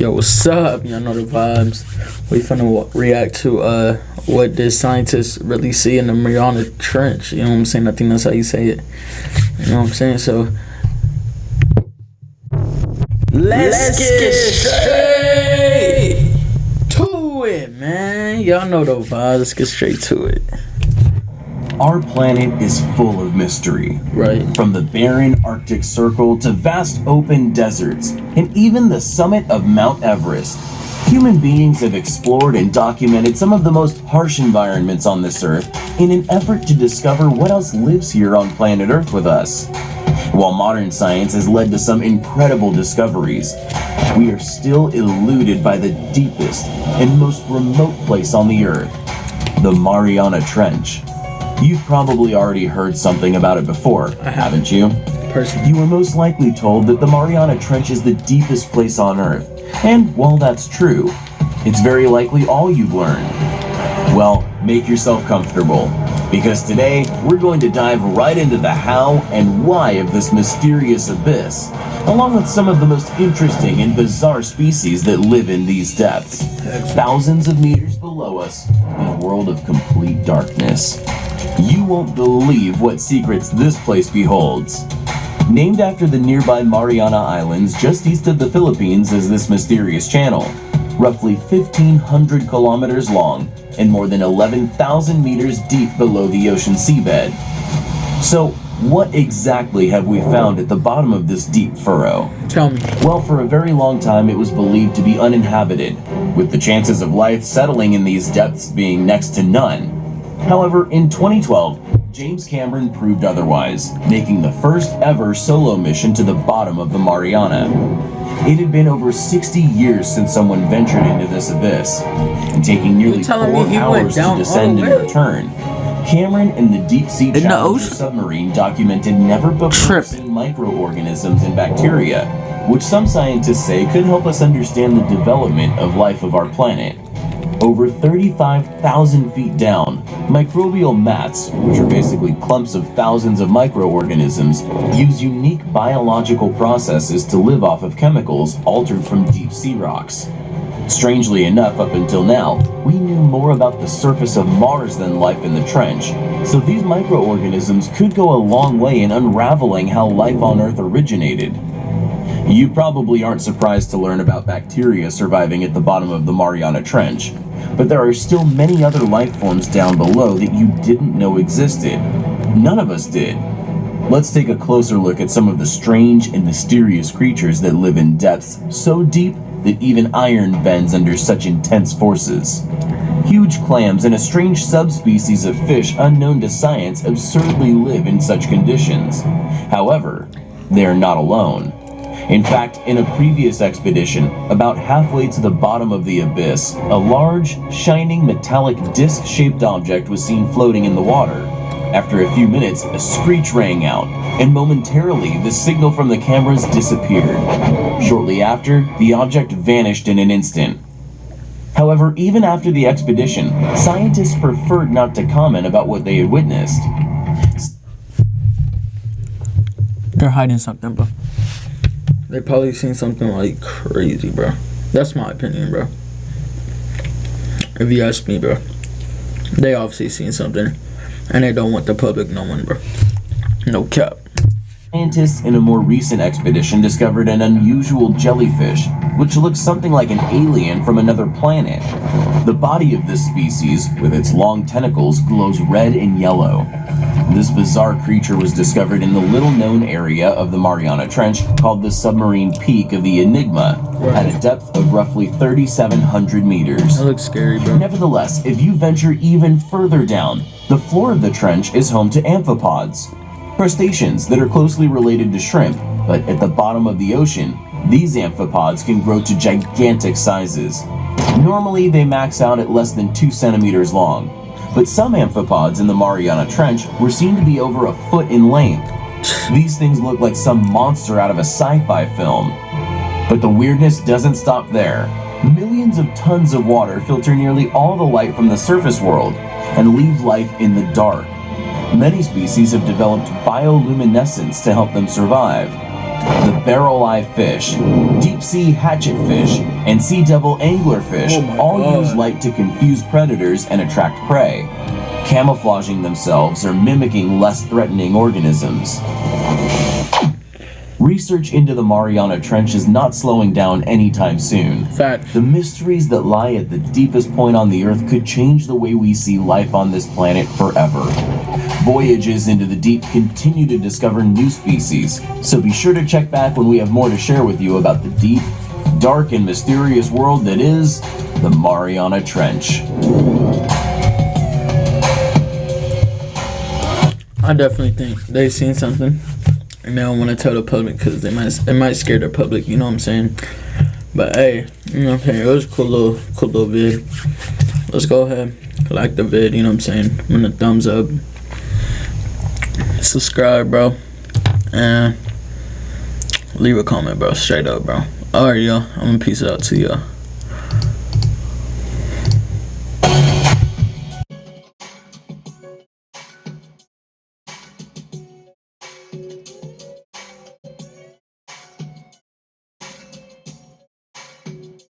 Yo, what's up? Y'all know the vibes. We finna react to what did scientists really see in the Mariana Trench. You know what I'm saying? I think that's how you say it. You know what I'm saying? So let's get straight to it, man. Y'all know the vibes. Let's get straight to it. Our planet is full of mystery. Right. From the barren Arctic Circle to vast open deserts, and even the summit of Mount Everest, human beings have explored and documented some of the most harsh environments on this Earth in an effort to discover what else lives here on planet Earth with us. While modern science has led to some incredible discoveries, we are still eluded by the deepest and most remote place on the Earth, the Mariana Trench. You've probably already heard something about it before, haven't you? Personally. You were most likely told that the Mariana Trench is the deepest place on Earth, and while that's true, it's very likely all you've learned. Well, make yourself comfortable, because today we're going to dive right into the how and why of this mysterious abyss, along with some of the most interesting and bizarre species that live in these depths, thousands of meters below us, in a world of complete darkness. You won't believe what secrets this place beholds. Named after the nearby Mariana Islands just east of the Philippines is this mysterious channel, roughly 1,500 kilometers long and more than 11,000 meters deep below the ocean seabed. So, what exactly have we found at the bottom of this deep furrow? Tell me. Well, for a very long time it was believed to be uninhabited, with the chances of life settling in these depths being next to none. However, in 2012, James Cameron proved otherwise, making the first ever solo mission to the bottom of the Mariana. It had been over 60 years since someone ventured into this abyss, and taking nearly 4 hours to descend and return. Cameron and the Deep Sea Challenger submarine documented never before seen microorganisms and bacteria, which some scientists say could help us understand the development of life of our planet. Over 35,000 feet down, microbial mats, which are basically clumps of thousands of microorganisms, use unique biological processes to live off of chemicals altered from deep sea rocks. Strangely enough, up until now, we knew more about the surface of Mars than life in the trench, so these microorganisms could go a long way in unraveling how life on Earth originated. You probably aren't surprised to learn about bacteria surviving at the bottom of the Mariana Trench, but there are still many other life forms down below that you didn't know existed. None of us did. Let's take a closer look at some of the strange and mysterious creatures that live in depths so deep that even iron bends under such intense forces. Huge clams and a strange subspecies of fish unknown to science absurdly live in such conditions. However, they are not alone. In fact, in a previous expedition, about halfway to the bottom of the abyss, a large, shining metallic disc-shaped object was seen floating in the water. After a few minutes, a screech rang out, and momentarily, the signal from the cameras disappeared. Shortly after, the object vanished in an instant. However, even after the expedition, scientists preferred not to comment about what they had witnessed. They're hiding something, bro. They probably seen something like crazy, bro. That's my opinion, bro. If you ask me, bro. They obviously seen something, and they don't want the public knowing, bro. No cap. Scientists in a more recent expedition discovered an unusual jellyfish, which looks something like an alien from another planet. The body of this species, with its long tentacles, glows red and yellow. This bizarre creature was discovered in the little-known area of the Mariana Trench called the submarine peak of the Enigma, at a depth of roughly 3,700 meters. That looks scary, bro. Nevertheless, if you venture even further down, the floor of the trench is home to amphipods, crustaceans that are closely related to shrimp, but at the bottom of the ocean, these amphipods can grow to gigantic sizes. Normally, they max out at less than 2 centimeters long. But some amphipods in the Mariana Trench were seen to be over a foot in length. These things look like some monster out of a sci-fi film. But the weirdness doesn't stop there. Millions of tons of water filter nearly all the light from the surface world and leave life in the dark. Many species have developed bioluminescence to help them survive. The barrel-eye fish, deep-sea hatchetfish, and sea devil anglerfish Oh my all God. use light to confuse predators and attract prey, camouflaging themselves or mimicking less threatening organisms. Research into the Mariana Trench is not slowing down anytime soon. Fact. The mysteries that lie at the deepest point on the Earth could change the way we see life on this planet forever. Voyages into the deep continue to discover new species, so be sure to check back when we have more to share with you about the deep, dark, and mysterious world that is the Mariana Trench. I definitely think they seen something, and they don't want to tell the public because it might scare the public. You know what I'm saying? But hey, you know what I'm saying? It was a cool little vid. Let's go ahead, like the vid. You know what I'm saying? Give it a thumbs up, subscribe, bro, and leave a comment, bro. Straight up, bro. Alright, y'all. I'm gonna peace out to y'all.